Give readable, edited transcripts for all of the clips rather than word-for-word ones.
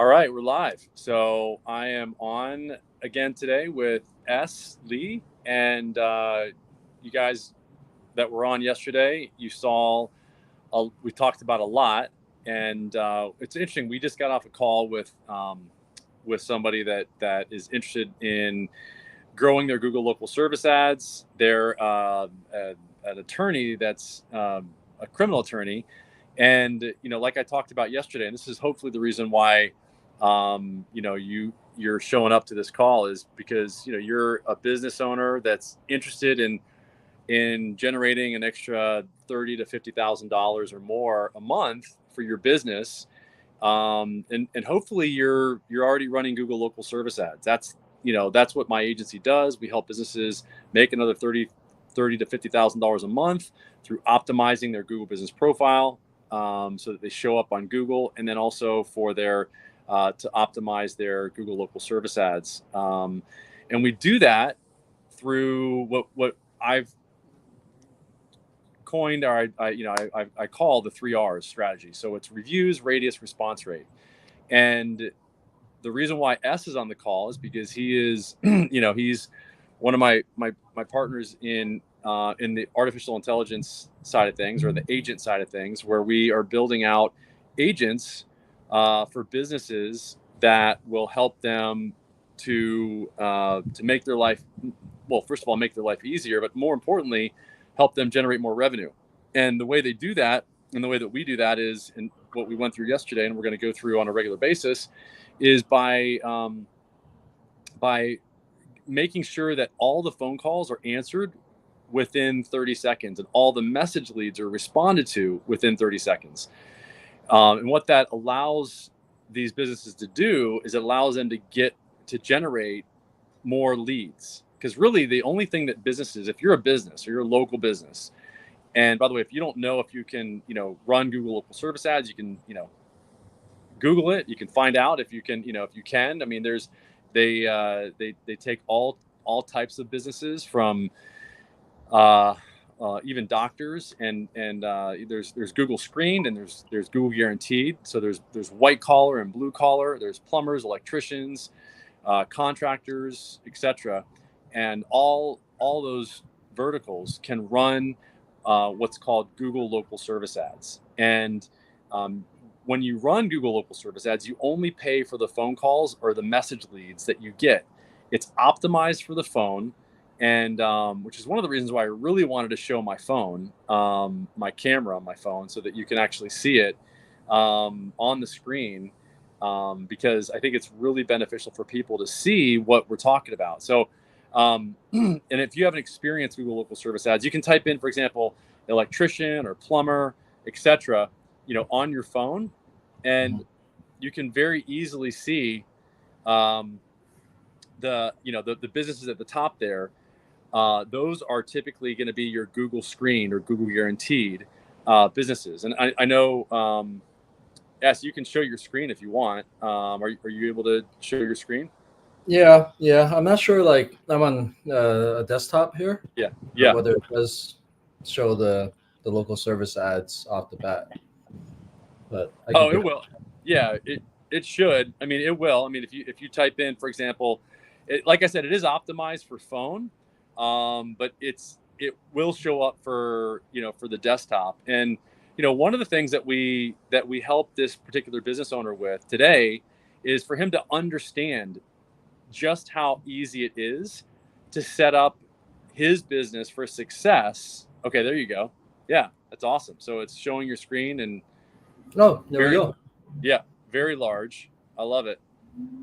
All right, we're live. So I am on again today with S. Lee, and you guys that were on yesterday, you saw we talked about a lot, and it's interesting. We just got off a call with somebody that is interested in growing their Google local service ads. They're an attorney that's a criminal attorney. And, like I talked about yesterday, and this is hopefully the reason why, you're showing up to this call is because, you're a business owner that's interested in generating an extra $30,000 to $50,000 or more a month for your business. And hopefully you're already running Google local service ads. That's what my agency does. We help businesses make another $30,000 to $50,000 a month through optimizing their Google business profile, so that they show up on Google, and then also for their to optimize their Google local service ads. And we do that through what I've coined, or I call the 3 R's strategy. So it's reviews, radius, response rate. And the reason why S is on the call is because he is, he's one of my partners in the artificial intelligence side of things, or the agent side of things, where we are building out agents for businesses that will help them to make their life, well, first of all, make their life easier, but more importantly, help them generate more revenue. And the way they do that, and the way that we do that, is, and what we went through yesterday, and we're going to go through on a regular basis, is by making sure that all the phone calls are answered within 30 seconds and all the message leads are responded to within 30 seconds. And what that allows these businesses to do is it allows them to generate more leads. Because really the only thing that businesses, if you're a business or you're a local business, and by the way, if you don't know if you can, run Google local service ads, you can, Google it. You can find out if you can, if you can. I mean, they take all types of businesses, from even doctors, and there's Google screened, and there's Google guaranteed. So there's white collar and blue collar. There's plumbers, electricians, contractors, etc. And all those verticals can run what's called Google local service ads. And when you run Google local service ads, you only pay for the phone calls or the message leads that you get. It's optimized for the phone, and which is one of the reasons why I really wanted to show my phone, my camera on my phone, so that you can actually see it on the screen, because I think it's really beneficial for people to see what we're talking about. So, and if you haven't experienced Google local service ads, you can type in, for example, electrician or plumber, etc., on your phone, and you can very easily see the businesses at the top there. Those are typically going to be your Google screened or Google guaranteed businesses. And I know, yes, you can show your screen if you want. Are you able to show your screen? Yeah. I'm not sure. Like, I'm on a desktop here. Yeah. Whether it does show the local service ads off the bat. But it will. Yeah, it should. I mean, it will. I mean, if you type in, for example, like I said, it is optimized for phone, but it will show up for the desktop. And one of the things that we help this particular business owner with today is for him to understand just how easy it is to set up his business for success. Okay, there you go. Yeah, that's awesome. So it's showing your screen, and there we go. Yeah, very large. I love it.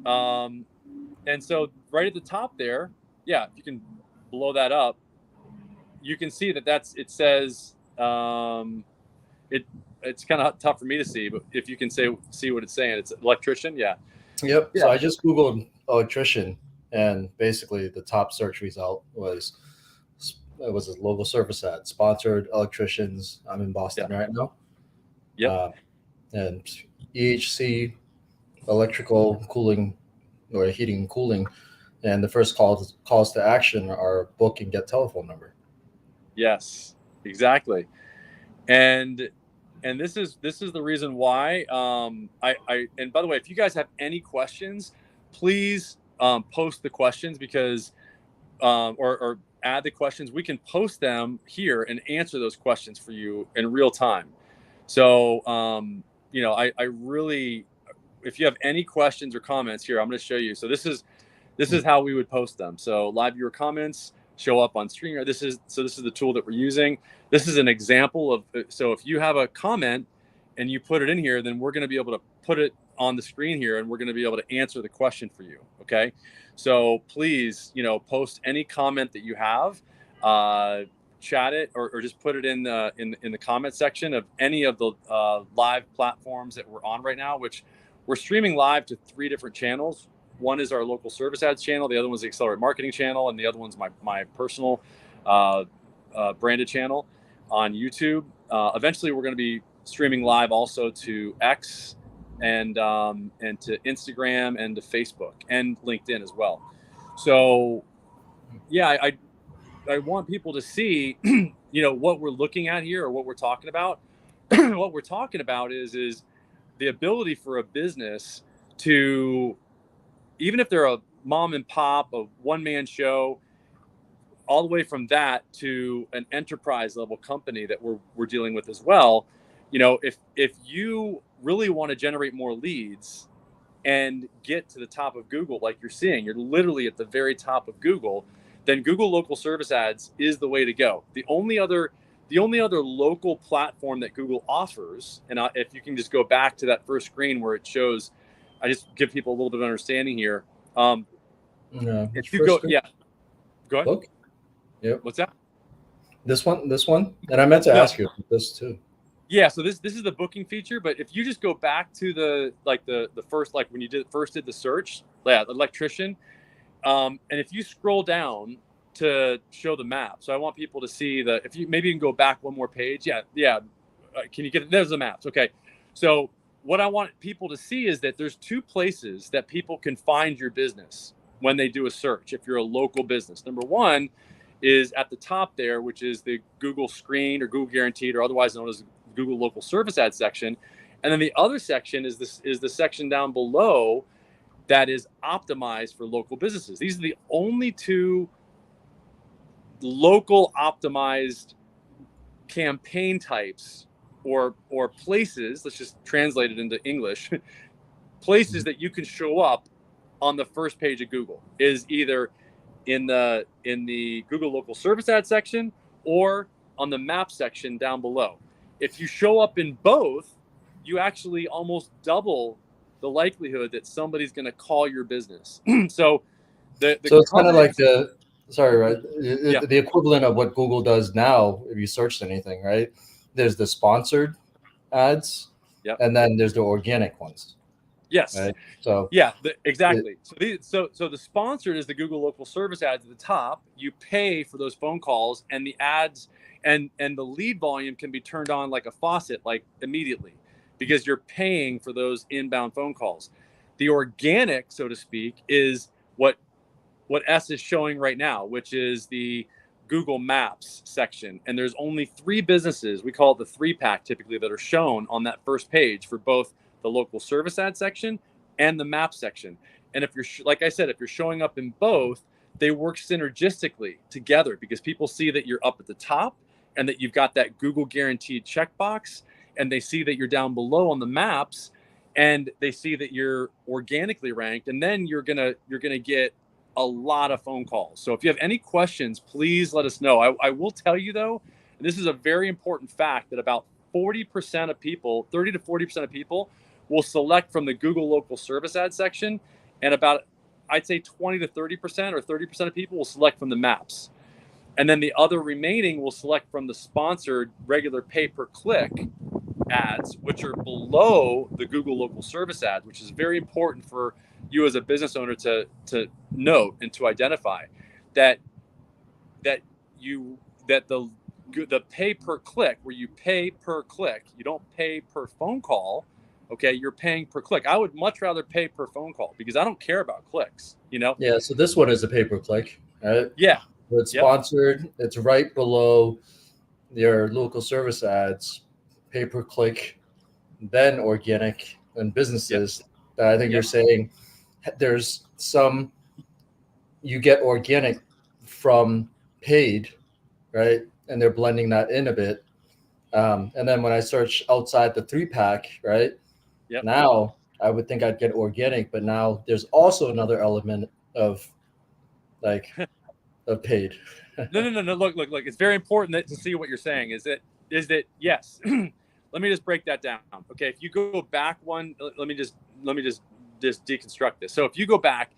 And so right at the top there, yeah, if you can blow that up, you can see it says, it's kind of tough for me to see, but if you can see what it's saying, it's electrician. Yeah. Yep. Yeah. So I just Googled electrician, and basically the top search result was a local service ad, sponsored electricians. I'm in Boston right now. Yep. And EHC, electrical, cooling, or heating and cooling, and the first calls to action are book and get telephone number. Yes, exactly. And and this is the reason why. And by the way, if you guys have any questions, please post the questions, because or add the questions. We can post them here and answer those questions for you in real time. So I really, if you have any questions or comments here, I'm going to show you. So this is how we would post them. So live viewer comments show up on screen. This is the tool that we're using. This is an example of, so if you have a comment and you put it in here, then we're going to be able to put it on the screen here, and we're going to be able to answer the question for you. Okay. So please, post any comment that you have, chat it, or just put it in the comment section of any of the live platforms that we're on right now, which we're streaming live to 3 different channels. One is our local service ads channel. The other one's the Accelerate Marketing channel. And the other one's my personal branded channel on YouTube. Eventually, we're going to be streaming live also to X and to Instagram and to Facebook and LinkedIn as well. So, yeah, I want people to see, what we're looking at here, or what we're talking about. What we're talking about is the ability for a business to, even if they're a mom and pop, a one-man show, all the way from that to an enterprise level company that we're dealing with as well. If you really want to generate more leads and get to the top of Google, like you're seeing, you're literally at the very top of Google, then Google local service ads is the way to go. The only other local platform that Google offers, and if you can just go back to that first screen where it shows, I just give people a little bit of understanding here. If you go, yeah, go ahead. Look. Yep. What's that? This one, and I meant to ask you this too. Yeah, so this is the booking feature, but if you just go back to the first, like when you did the search, electrician, and if you scroll down to show the map, so I want people to see if you maybe you can go back one more page. Yeah. Can you get it? There's the maps. Okay, so what I want people to see is that there's 2 places that people can find your business when they do a search. If you're a local business, number one is at the top there, which is the Google Screen or Google Guaranteed, or otherwise known as Google Local Service Ad section. And then the other section is the section down below that is optimized for local businesses. These are the only 2 local optimized campaign types or places. Let's just translate it into English. Places that you can show up on the first page of Google is either in the Google Local Service Ad section or on the map section down below. If you show up in both, you actually almost double the likelihood that somebody's going to call your business. So it's kind of like the equivalent of what Google does now. If you searched anything, right? There's the sponsored ads, and then there's the organic ones. Yes. Right? So yeah, exactly. So the sponsored is the Google Local Service Ads at the top. You pay for those phone calls, and the ads and the lead volume can be turned on like a faucet, like immediately, because you're paying for those inbound phone calls. The organic, so to speak, is what S is showing right now, which is the Google Maps section. And there's only 3 businesses, we call it the 3-pack typically, that are shown on that first page for both the local service ad section and the map section. And if you're, like I said, if you're showing up in both, they work synergistically together, because people see that you're up at the top and that you've got that Google guaranteed checkbox, and they see that you're down below on the maps, and they see that you're organically ranked, and then you're gonna get a lot of phone calls. So if you have any questions, please let us know. I will tell you though, and this is a very important fact, that about 40% of people, 30 to 40% of people will select from the Google Local Service Ad section, and about, I'd say 20 to 30% or 30% of people will select from the maps. And then the other remaining will select from the sponsored regular pay-per-click ads, which are below the Google Local Service Ads, which is very important for you as a business owner to note and to identify that the pay per click, where you pay per click, you don't pay per phone call. Okay, you're paying per click. I would much rather pay per phone call, because I don't care about clicks. Yeah. So this one is a pay per click, right? Yeah. It's sponsored. It's right below your local service ads, pay-per-click, then organic, and businesses. Yep. That I think you're Yep. saying there's some you get organic from paid, right? And they're blending that in a bit. And then when I search outside the 3-pack, right? Yep. Now I would think I'd get organic, but now there's also another element of like of paid. No. Look. It's very important to see what you're saying. Is that yes? Let me just break that down. Okay, if you go back one, let me just deconstruct this. So if you go back,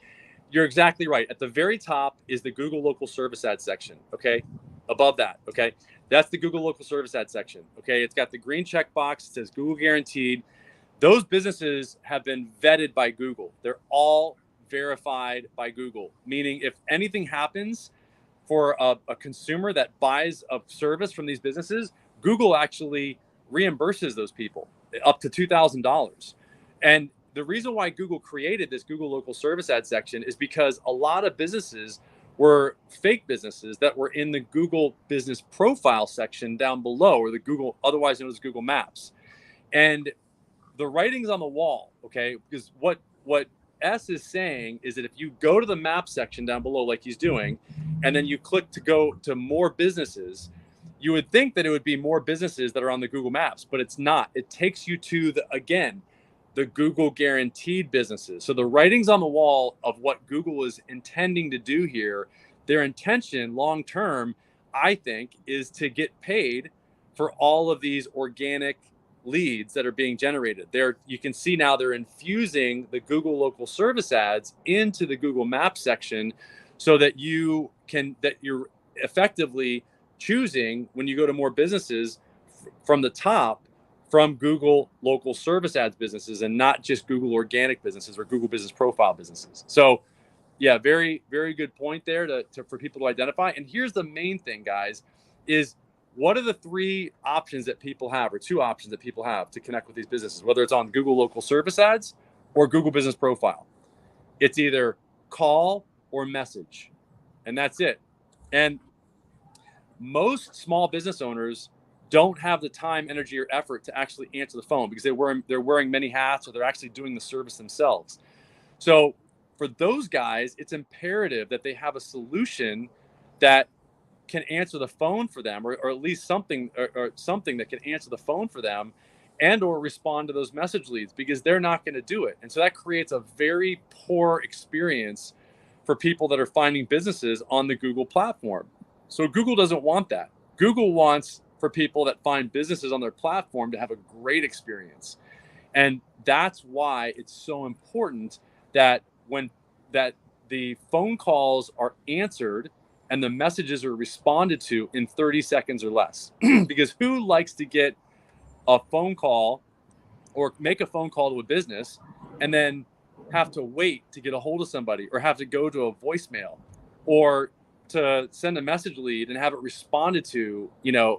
you're exactly right. At the very top is the Google Local Service Ad section. Okay, above that. Okay, that's the Google Local Service Ad section. Okay, it's got the green checkbox. It says Google Guaranteed. Those businesses have been vetted by Google. They're all verified by Google. Meaning, if anything happens for a consumer that buys a service from these businesses, Google actually reimburses those people up to $2,000. And the reason why Google created this Google Local Service Ad section is because a lot of businesses were fake businesses that were in the Google Business Profile section down below, or the Google, otherwise known as Google Maps. And the writing's on the wall, okay? Because what S is saying is that if you go to the map section down below, like he's doing, and then you click to go to more businesses, you would think that it would be more businesses that are on the Google Maps, but it's not. It takes you to the Google guaranteed businesses. So the writing's on the wall of what Google is intending to do here. Their intention long term, I think, is to get paid for all of these organic leads that are being generated. You can see now they're infusing the Google Local Service Ads into the Google Maps section, so that you're effectively choosing, when you go to more businesses, from the top, from Google Local Service Ads businesses, and not just Google organic businesses or Google Business Profile businesses. So yeah, very, very good point there for people to identify. And here's the main thing, guys, is what are the 3 options that people have, or 2 options that people have to connect with these businesses, whether it's on Google Local Service Ads or Google Business Profile? It's either call or message, and that's it. And most small business owners don't have the time, energy, or effort to actually answer the phone, because they're wearing many hats, or they're actually doing the service themselves. So for those guys, it's imperative that they have a solution that can answer the phone for them, or at least something that can answer the phone for them, and or respond to those message leads, because they're not going to do it. And so that creates a very poor experience for people that are finding businesses on the Google platform. So Google doesn't want that. Google wants for people that find businesses on their platform to have a great experience. And that's why it's so important that the phone calls are answered and the messages are responded to in 30 seconds or less. Because who likes to get a phone call or make a phone call to a business and then have to wait to get a hold of somebody, or have to go to a voicemail, or to send a message lead and have it responded to,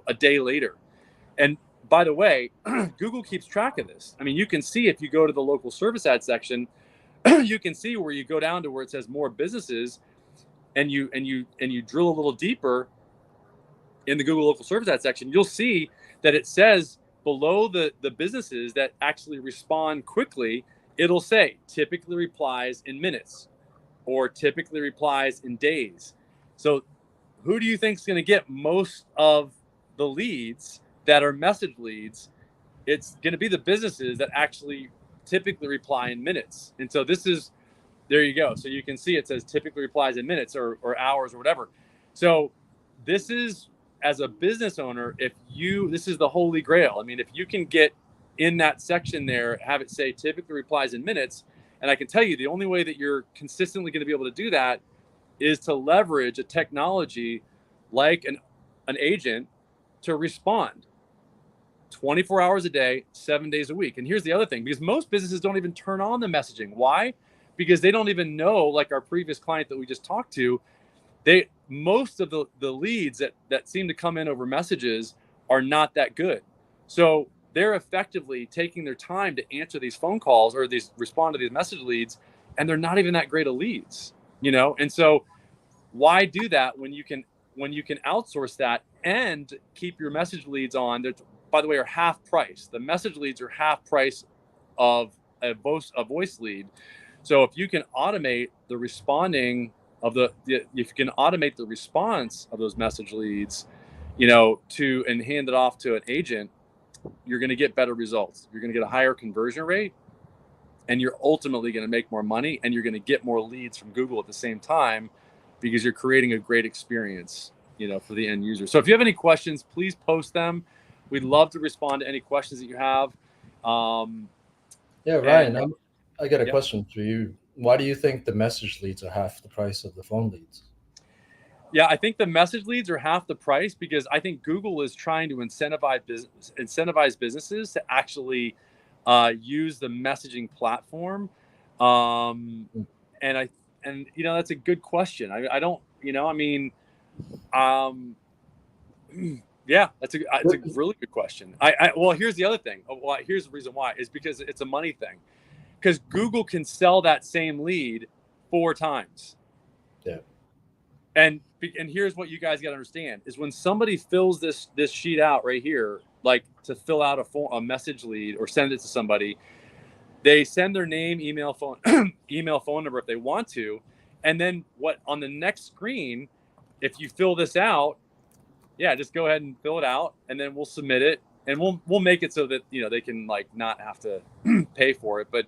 a day later? And by the way, Google keeps track of this. I mean, you can see, if you go to the local service ad section, you can see where you go down to where it says more businesses, and you drill a little deeper in the Google local service ad section, you'll see that it says below the businesses that actually respond quickly, it'll say typically replies in minutes, or typically replies in days. So who do you think is going to get most of the leads that are message leads? It's going to be the businesses that actually typically reply in minutes. And so there you go. So you can see it says typically replies in minutes, or hours, or whatever. So this is, as a business owner, this is the holy grail. I mean, if you can get in that section there, have it say typically replies in minutes, and I can tell you the only way that you're consistently going to be able to do that is to leverage a technology like an agent to respond 24 hours a day, 7 days a week. And here's the other thing, because most businesses don't even turn on the messaging. Why? Because they don't even know, like our previous client that we just talked to, most of the leads that seem to come in over messages are not that good. So they're effectively taking their time to answer these phone calls, or respond to these message leads, and they're not even that great of leads, And so why do that when you can outsource that and keep your message leads on? by the way, are half price. The message leads are half price of a voice lead. So if you can automate the responding of if you can automate the response of those message leads, and hand it off to an agent, you're going to get better results. You're going to get a higher conversion rate, and you're ultimately going to make more money, and you're going to get more leads from Google at the same time, because you're creating a great experience, for the end user. So if you have any questions, please post them. We'd love to respond to any questions that you have. Yeah, Ryan, I got a question for you. Why do you think the message leads are half the price of the phone leads? Yeah, I think the message leads are half the price because I think Google is trying to incentivize businesses to actually use the messaging platform. And that's a good question. I don't, yeah, it's a really good question. Well, here's the other thing. Well, here's the reason why is because it's a money thing. Because Google can sell that same lead 4 times. Yeah. And here's what you guys got to understand is when somebody fills this sheet out right here, like to fill out a message lead or send it to somebody, they send their name, email, phone number if they want to, and then on the next screen, if you fill this out, just go ahead and fill it out, and then we'll submit it, and we'll make it so that they can not have to pay for it. But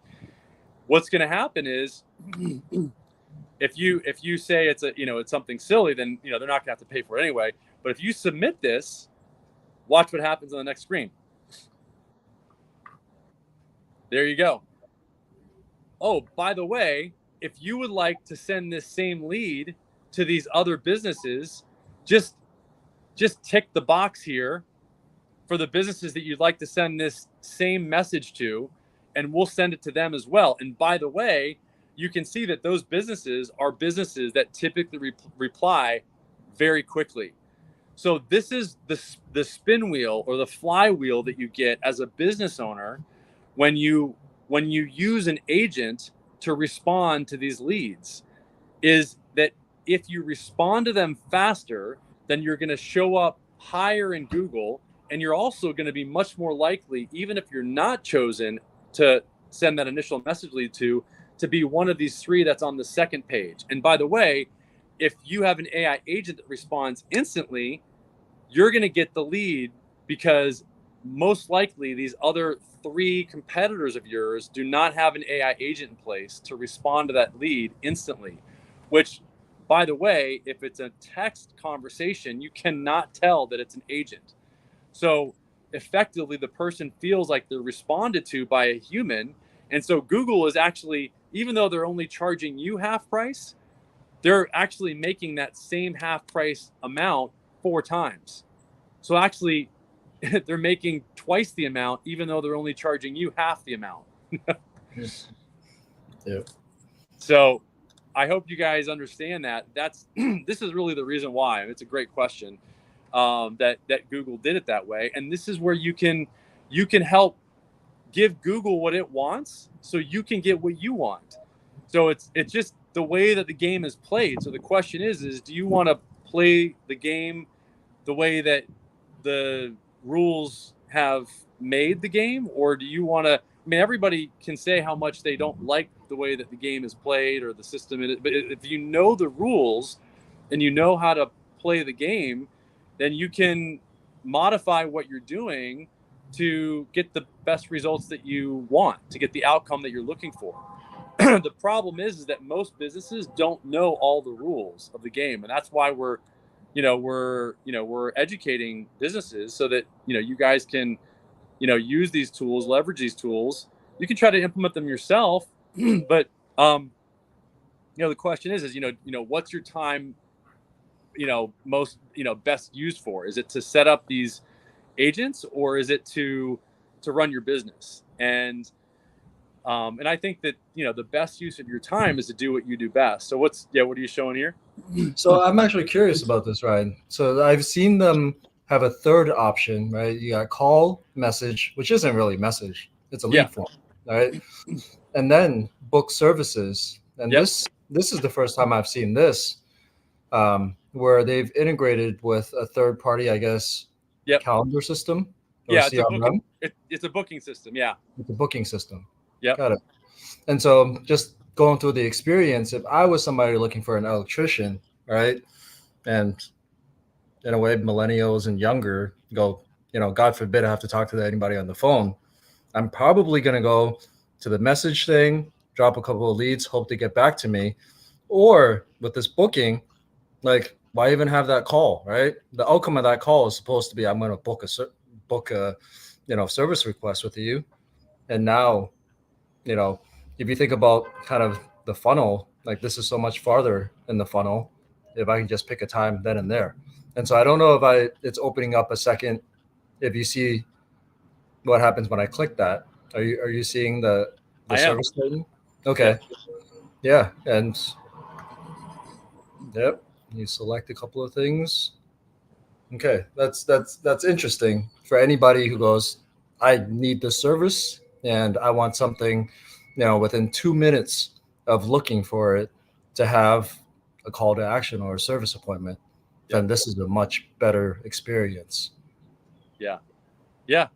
what's going to happen is if you say it's it's something silly, then they're not going to have to pay for it anyway. But if you submit this, watch what happens on the next screen. There you go. Oh, by the way, if you would like to send this same lead to these other businesses, just tick the box here for the businesses that you'd like to send this same message to, and we'll send it to them as well. And by the way, you can see that those businesses are businesses that typically reply very quickly. So this is the spin wheel or the flywheel that you get as a business owner when you use an agent to respond to these leads, is that if you respond to them faster, then you're going to show up higher in Google, and you're also going to be much more likely, even if you're not chosen to send that initial message lead to be one of these 3 that's on the second page. And by the way, if you have an AI agent that responds instantly, you're going to get the lead, because most likely these other 3 competitors of yours do not have an AI agent in place to respond to that lead instantly, which, by the way, if it's a text conversation, you cannot tell that it's an agent. So effectively, the person feels like they're responded to by a human. And so Google is actually, even though they're only charging you half price, they're actually making that same half price amount 4 times. So actually, they're making twice the amount, even though they're only charging you half the amount. Yeah. So I hope you guys understand that. This is really the reason why. It's a great question that Google did it that way. And this is where you can help give Google what it wants, so you can get what you want. So it's just the way that the game is played. So the question is do you want to play the game the way that the rules have made the game, or do you want to? I mean, everybody can say how much they don't like the way that the game is played or the system, but if you know the rules and you know how to play the game, then you can modify what you're doing to get the best results that you want, to get the outcome that you're looking for. The problem is that most businesses don't know all the rules of the game, and that's why we're educating businesses so that you guys can use these tools, leverage these tools. You can try to implement them yourself, but the question is what's your time most best used for? Is it to set up these agents, or is it to run your business? And I think that the best use of your time is to do what you do best. So what are you showing here? So I'm actually curious about this, Ryan. So I've seen them have a third option, right? You got call, message, which isn't really message. It's a lead form, right? And then book services. And this is the first time I've seen this, where they've integrated with a third party, I guess, calendar system. or Yeah, it's a booking. CRM? It's a booking system. Yeah. It's a booking system. Yep. Got it. And so just going through the experience, if I was somebody looking for an electrician, right? And in a way, millennials and younger go, God forbid I have to talk to anybody on the phone. I'm probably going to go to the message thing, drop a couple of leads, hope to get back to me. Or with this booking, like, why even have that call, right? The outcome of that call is supposed to be, I'm going to book a service request with you. And now, if you think about kind of the funnel, like this is so much farther in the funnel if I can just pick a time then and there. And so I don't know if it's opening up a second. If you see what happens when I click that, are you seeing the I am. service button? Okay. Yeah. And yep, you select a couple of things. Okay. That's interesting for anybody who goes, I need this service and I want something, within 2 minutes of looking for it to have a call to action or a service appointment. Then this is a much better experience. Yeah. Yeah.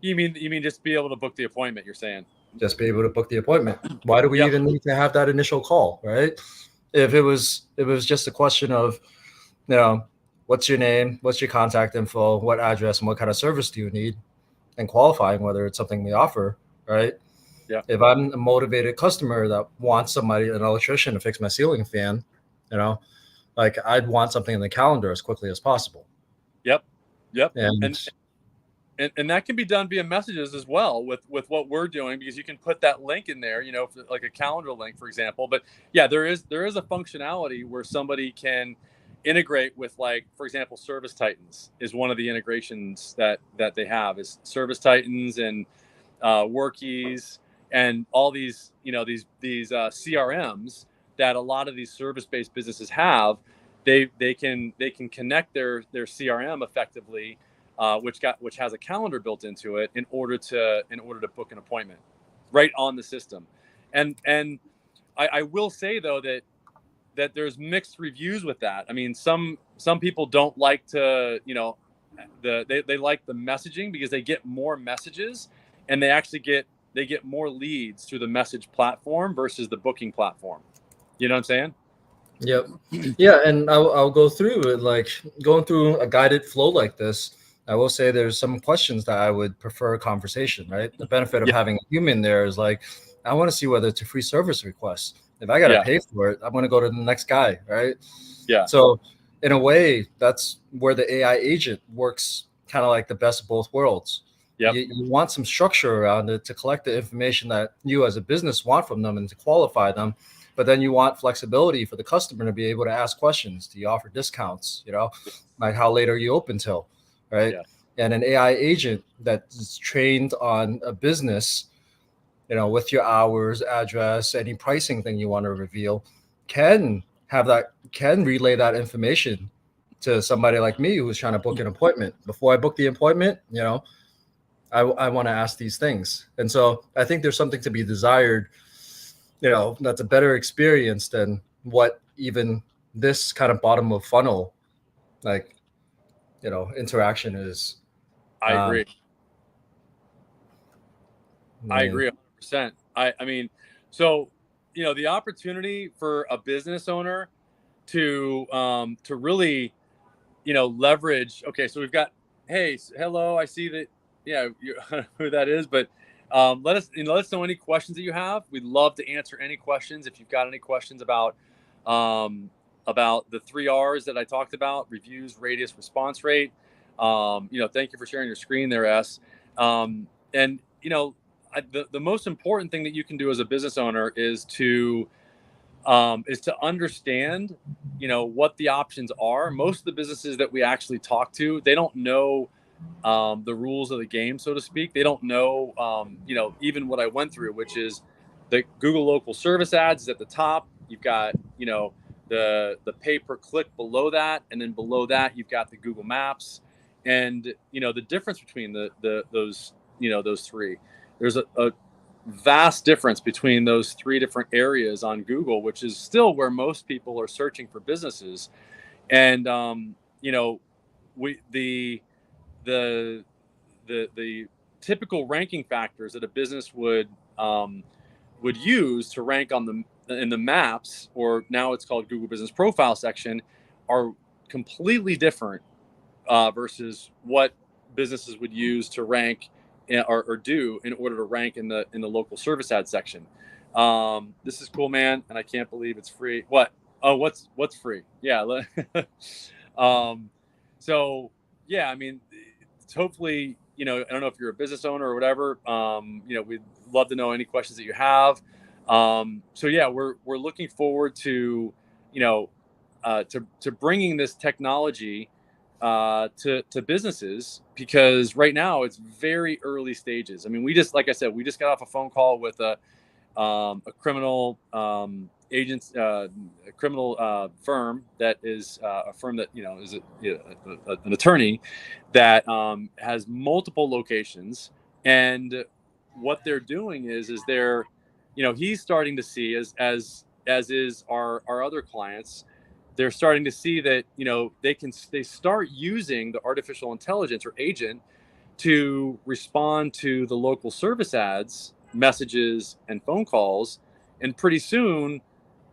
You mean just be able to book the appointment, you're saying? Just be able to book the appointment. Why do we even need to have that initial call, right? If it was just a question of, what's your name, what's your contact info, what address, and what kind of service do you need, and qualifying whether it's something we offer, right? Yeah. If I'm a motivated customer that wants an electrician to fix my ceiling fan, like I'd want something in the calendar as quickly as possible. Yep. And that can be done via messages as well with what we're doing, because you can put that link in there, like a calendar link, for example. But yeah, there is a functionality where somebody can integrate with, like, for example, Service Titans is one of the integrations that they have, is Service Titans and Workies and all these, these CRMs that a lot of these service-based businesses have. They can connect their CRM effectively, which has a calendar built into it in order to book an appointment right on the system. And I will say though that there's mixed reviews with that. I mean, some people don't like to, they like the messaging because they get more messages and they actually get more leads through the message platform versus the booking platform. You know what I'm saying? Yep. Yeah, and I'll go through it, like going through a guided flow like this. I will say there's some questions that I would prefer a conversation, right? The benefit of having a human there is, like, I want to see whether it's a free service request. If I got to pay for it, I'm going to go to the next guy, right? Yeah. So in a way, that's where the AI agent works kind of like the best of both worlds. Yep. You want some structure around it to collect the information that you as a business want from them and to qualify them. But then you want flexibility for the customer to be able to ask questions. Do you offer discounts? Like how late are you open till? Right. Yeah. And an AI agent that is trained on a business, with your hours, address, any pricing thing you want to reveal, can relay that information to somebody like me who's trying to book an appointment. Before I book the appointment, I want to ask these things. And so I think there's something to be desired, that's a better experience than what even this kind of bottom of funnel, like, interaction is. I agree. I agree 100%. I mean, so, the opportunity for a business owner to really, leverage. Okay, so we've got, hey, hello, I see that, who that is, but let us know any questions that you have. We'd love to answer any questions. If you've got any questions about the 3 R's that I talked about: reviews, radius, response rate. Thank you for sharing your screen there, S. And the most important thing that you can do as a business owner is to understand, what the options are. Most of the businesses that we actually talk to, they don't know the rules of the game, so to speak. They don't know, even what I went through, which is the Google local service ads is at the top. You've got, the pay per click below that, and then below that you've got the Google Maps, and the difference between those three. There's a vast difference between those 3 different areas on Google, which is still where most people are searching for businesses. And the the typical ranking factors that a business would use to rank on in the maps, or now it's called Google Business Profile section, are completely different versus what businesses would use to rank or do in order to rank in the local service ad section. This is cool, man, and I can't believe it's free. What? Oh, what's free? Yeah. So yeah, I mean, it's hopefully, I don't know if you're a business owner or whatever. We'd love to know any questions that you have. So yeah, we're looking forward to, to bringing this technology to businesses, because right now it's very early stages. I mean, like I said, we just got off a phone call with a criminal agent, a criminal firm that is a firm that is an attorney that has multiple locations, and what they're doing is they're, he's starting to see, as is our other clients, they're starting to see that they start using the artificial intelligence or agent to respond to the local service ads, messages, and phone calls. And pretty soon,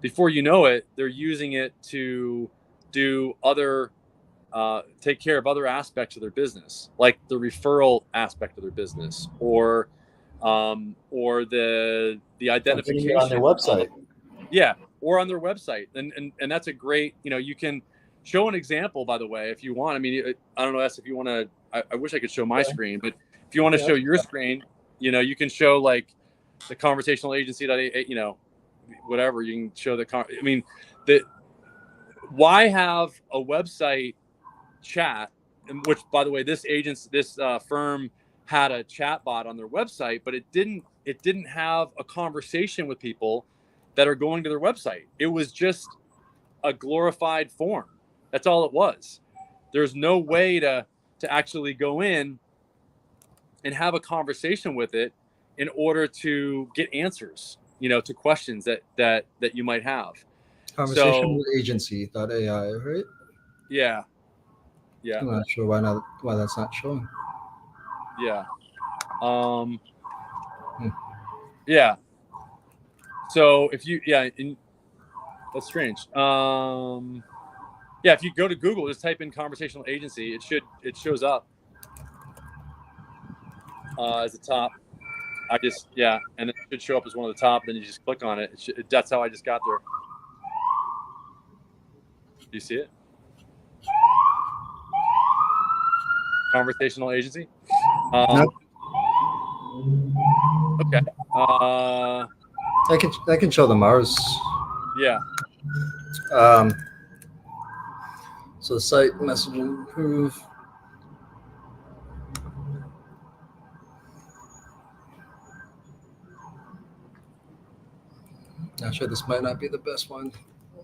before you know it, they're using it to do other, take care of other aspects of their business, like the referral aspect of their business, or the identification on their website. Yeah, or on their website. And that's a great, you can show an example, by the way, if you want. I mean, I don't know, if you want to, I wish I could show my screen, but if you want to show your screen, you can show like the conversational agency that, whatever, you can show I mean, why have a website chat, which, by the way, this firm had a chat bot on their website, but it didn't have a conversation with people that are going to their website. It was just a glorified form. That's all it was. There's no way to actually go in and have a conversation with it in order to get answers, to questions that you might have. Conversational agency.ai, right? Yeah. I'm not sure why that's not showing. Yeah. Yeah. So if you, that's strange. If you go to Google, just type in conversational agency, it shows up as the top. And then it should show up as one of the top. Then you just click on it. That's how I just got there. Do you see it? Conversational agency. No. Okay. I can show them ours. Yeah. So site messaging improve. Actually, this might not be the best one.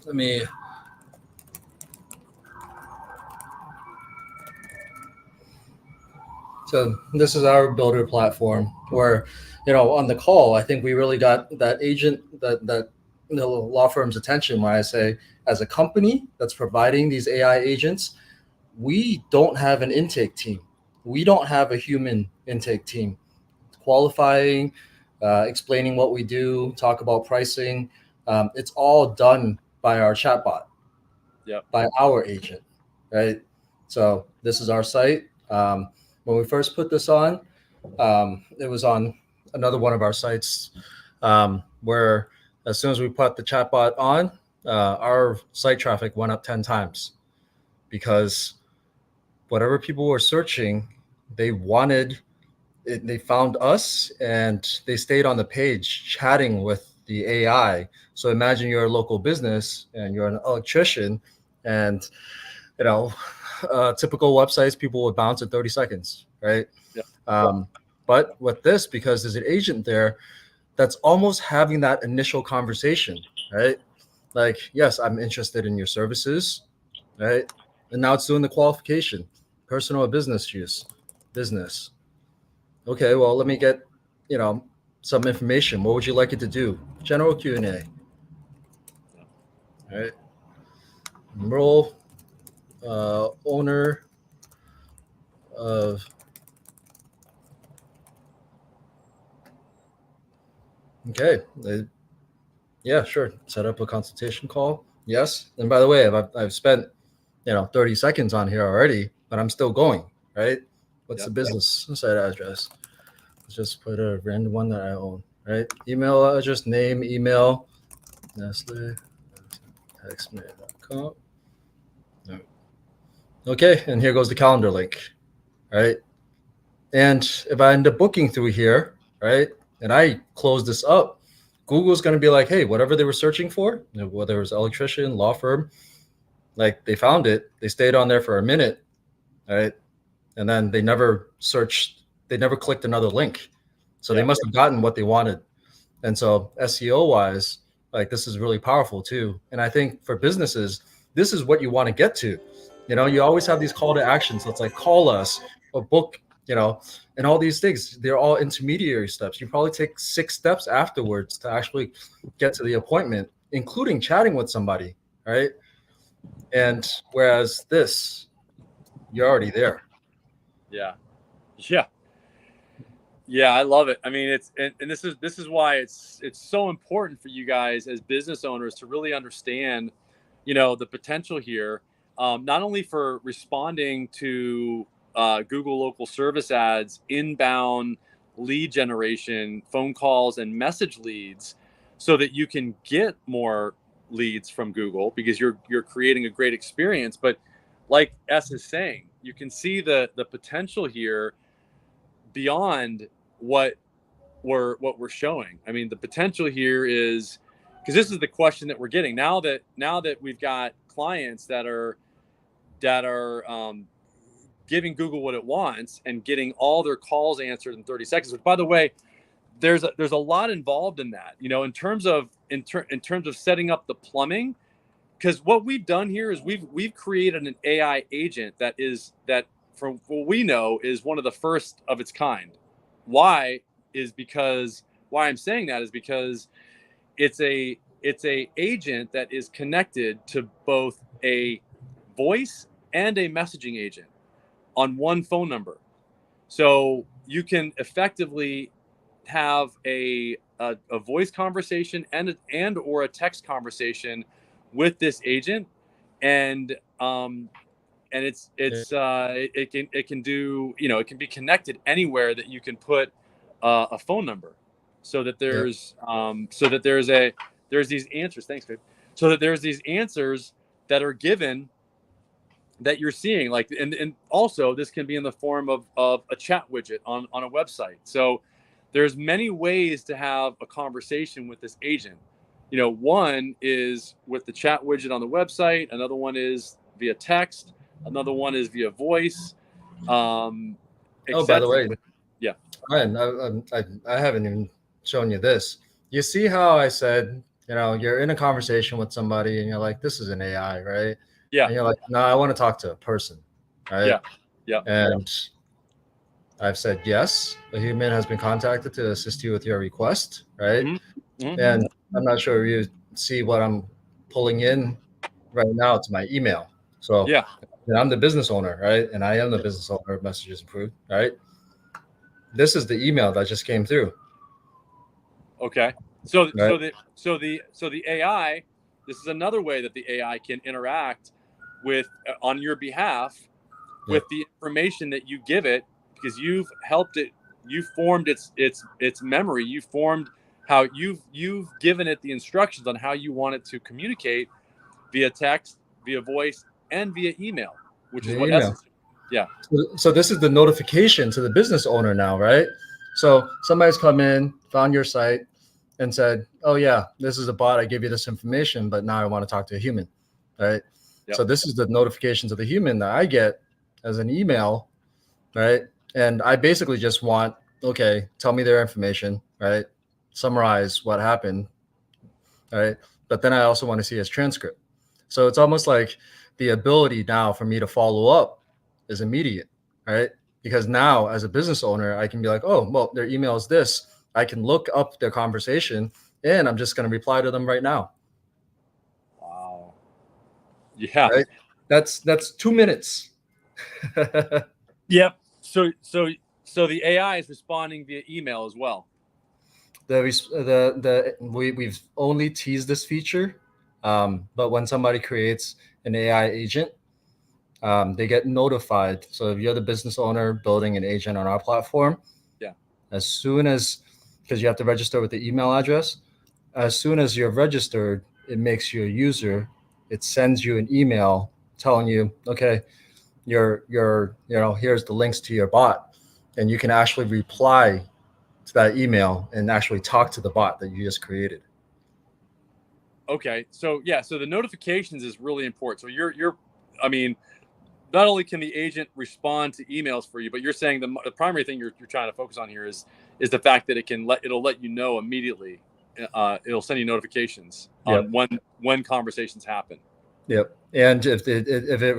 Let me. So this is our builder platform where, on the call, I think we really got that agent, that the law firm's attention when I say, as a company that's providing these AI agents, we don't have an intake team. We don't have a human intake team. Qualifying, explaining what we do, talk about pricing. It's all done by our chatbot, by our agent, right? So this is our site. When we first put this on, it was on another one of our sites, where as soon as we put the chatbot on, our site traffic went up 10 times, because whatever people were searching, they wanted it, they found us, and they stayed on the page chatting with the AI. So imagine you're a local business and you're an electrician, and typical websites, people would bounce in 30 seconds, right? But with this, because there's an agent there, that's almost having that initial conversation, right? Like, yes, I'm interested in your services, right? And now it's doing the qualification, personal or business use, business. Okay, well, let me get, some information. What would you like it to do? General Q&A. All right. Role, owner of Okay. Yeah, sure. Set up a consultation call. Yes. And by the way, I've spent 30 seconds on here already, but I'm still going, right? What's the business site address? Let's just put a random one that I own, right? Email address, name, email, Nestle, textmail.com. Okay, and here goes the calendar link, right? And if I end up booking through here, right, and I close this up, Google's going to be like, hey, whatever they were searching for, whether it was electrician, law firm, like they found it, they stayed on there for a minute, right? And then they never searched, they never clicked another link. So they must have gotten what they wanted. And so SEO wise, like this is really powerful too. And I think for businesses, this is what you want to get to. You always have these call to actions. So it's like call us or book, and all these things. They're all intermediary steps. You probably take 6 steps afterwards to actually get to the appointment, including chatting with somebody, right? And whereas this, you're already there. Yeah. I love it. I mean, it's and this is why it's so important for you guys as business owners to really understand, the potential here, not only for responding to Google local service ads, inbound lead generation, phone calls, and message leads, so that you can get more leads from Google because you're creating a great experience. But like S is saying, you can see the potential here beyond what we're showing. I mean, the potential here is, because this is the question that we're getting now that we've got clients that are giving Google what it wants and getting all their calls answered in 30 seconds. Which, by the way, there's a lot involved in that. In terms of setting up the plumbing, because what we've done here is we've created an AI agent that from what we know is one of the first of its kind. Why I'm saying that is because it's a agent that is connected to both a voice and a messaging agent on one phone number. So you can effectively have a voice conversation and or a text conversation with this agent, and it can do, it can be connected anywhere that you can put a phone number, so that there's there's these answers. Thanks, babe. So that there's these answers that are given that you're seeing, like, and also this can be in the form of a chat widget on a website. So there's many ways to have a conversation with this agent. One is with the chat widget on the website. Another one is via text. Another one is via voice. By the way, yeah, Ryan, I haven't even shown you this. You see how I said, you're in a conversation with somebody and you're like, this is an AI, right? Yeah. And you're like, no, I want to talk to a person, right? Yeah. And I've said, yes, a human has been contacted to assist you with your request, right? Mm-hmm. And I'm not sure if you see what I'm pulling in right now to my email. So yeah, I'm the business owner, right? And I am the business owner of Messages Improved, right? This is the email that just came through. Okay. So right? the AI, this is another way that the AI can interact with on your behalf with the information that you give it, because you've helped it, you formed its memory, you formed how you've given it the instructions on how you want it to communicate via text, via voice, and via email, which is what email. Yeah. So this is the notification to the business owner now, right? So somebody's come in, found your site, and said, "Oh yeah, this is a bot. I gave you this information, but now I want to talk to a human," right? Yep. So this is the notification to the human that I get as an email, right? And I basically just want, okay, tell me their information, right? Summarize what happened, right? But then I also want to see his transcript. So it's almost like the ability now for me to follow up is immediate, right? Because now as a business owner, I can be like, oh, well, their email is this. I can look up their conversation and I'm just going to reply to them right now. Wow. Yeah. Right? That's 2 minutes. Yep. So the AI is responding via email as well. we've only teased this feature, but when somebody creates an AI agent, they get notified. So if you're the business owner building an agent on our platform, Yeah. as soon as, because you have to register with the email address, as soon as you're registered, it makes you a user. It sends you an email telling you, okay, here's the links to your bot, and you can actually reply to that email and actually talk to the bot that you just created. Okay. So yeah, so the notifications is really important. So I mean, not only can the agent respond to emails for you, but you're saying the primary thing you're trying to focus on here is the fact that it'll let you know immediately. It'll send you notifications on when conversations happen. Yep. And if it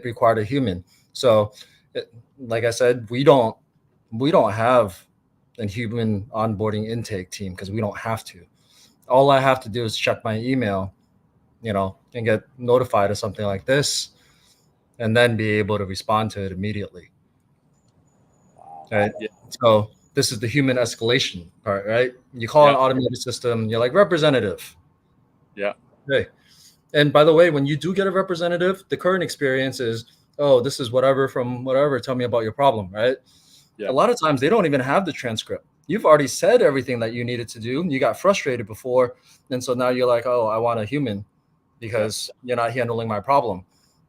required a human. So, like I said, we don't have a human onboarding intake team because we don't have to. All I have to do is check my email, and get notified of something like this, and then be able to respond to it immediately. Wow. Right. Yeah. So this is the human escalation part, right? You call an automated system, you're like, representative. Yeah. Hey. And by the way, when you do get a representative, the current experience is, oh, this is whatever from whatever, tell me about your problem, right? Yeah. A lot of times they don't even have the transcript. You've already said everything that you needed to do. You got frustrated before. And so now you're like, oh, I want a human because you're not handling my problem.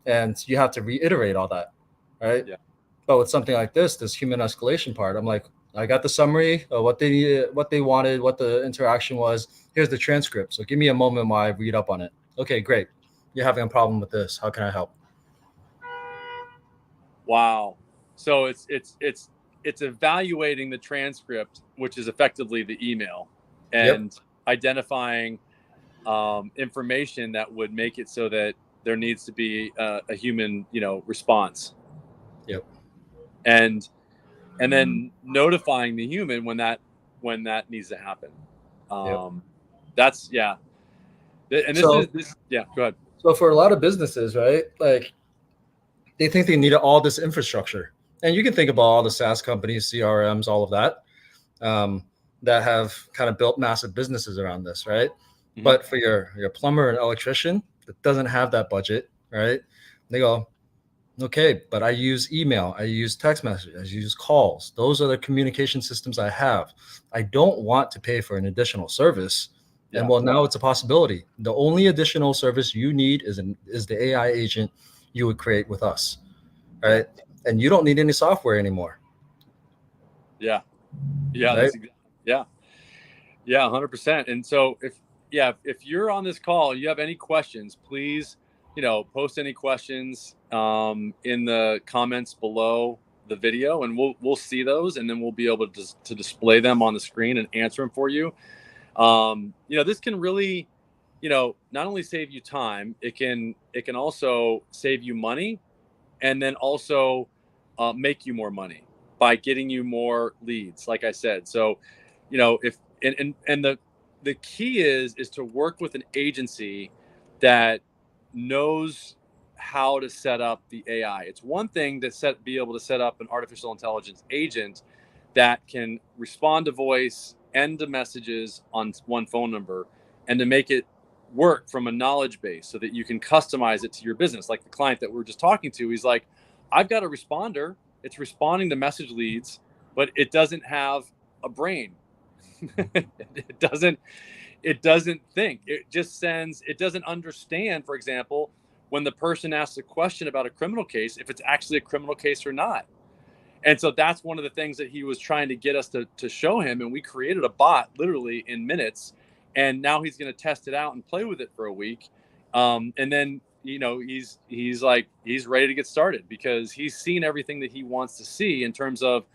And you have to reiterate all that, right? Yeah. But with something like this human escalation part, I'm like, I got the summary of what they needed, what they wanted, what the interaction was. Here's the transcript. So give me a moment while I read up on it. Okay, great. You're having a problem with this. How can I help? Wow. So it's evaluating the transcript, which is effectively the email, and identifying information that would make it so that there needs to be a human, response. Yep. And then notifying the human when that needs to happen. That's yeah. And this yeah. Go ahead. So for a lot of businesses, right? Like they think they need all this infrastructure, and you can think about all the SaaS companies, CRMs, all of that, that have kind of built massive businesses around this, right? Mm-hmm. But for your plumber and electrician that doesn't have that budget, right? They go, okay, but I use email, I use text messages, I use calls. Those are the communication systems I have. I don't want to pay for an additional service. Yeah. And well, now it's a possibility. The only additional service you need is the AI agent you would create with us, right? And you don't need any software anymore. Yeah. Right? Yeah. 100%. And so if you're on this call and you have any questions, please, post any questions in the comments below the video, and we'll see those, and then we'll be able to display them on the screen and answer them for you. This can really, not only save you time, it can also save you money, and then also make you more money by getting you more leads, like I said. So, if and the key is to work with an agency that knows how to set up the AI. It's one thing to be able to set up an artificial intelligence agent that can respond to voice and to messages on one phone number, and to make it work from a knowledge base so that you can customize it to your business. Like the client that we were just talking to, he's like, I've got a responder. It's responding to message leads, but it doesn't have a brain. It doesn't think. It just sends. It doesn't understand, for example, when the person asks a question about a criminal case, if it's actually a criminal case or not. And so that's one of the things that he was trying to get us to show him. And we created a bot literally in minutes. And now he's going to test it out and play with it for a week. And then, he's ready to get started because he's seen everything that he wants to see in terms of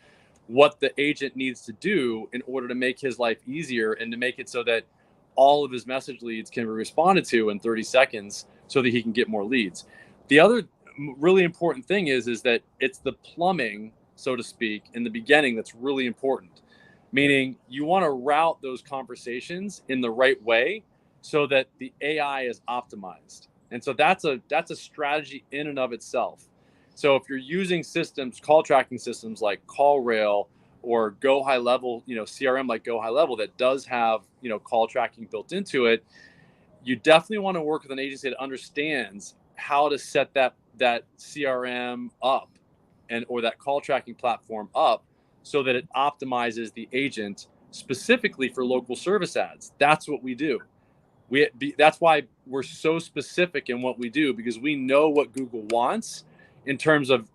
what the agent needs to do in order to make his life easier and to make it so that all of his message leads can be responded to in 30 seconds so that he can get more leads. The other really important thing is that it's the plumbing, so to speak, in the beginning that's really important. Meaning you want to route those conversations in the right way so that the AI is optimized. And so that's a strategy in and of itself. So if you're using systems, call tracking systems like CallRail or Go High Level, CRM like Go High Level that does have, call tracking built into it, you definitely want to work with an agency that understands how to set that CRM up or that call tracking platform up so that it optimizes the agent specifically for local service ads. That's what we do. That's why we're so specific in what we do, because we know what Google wants in terms of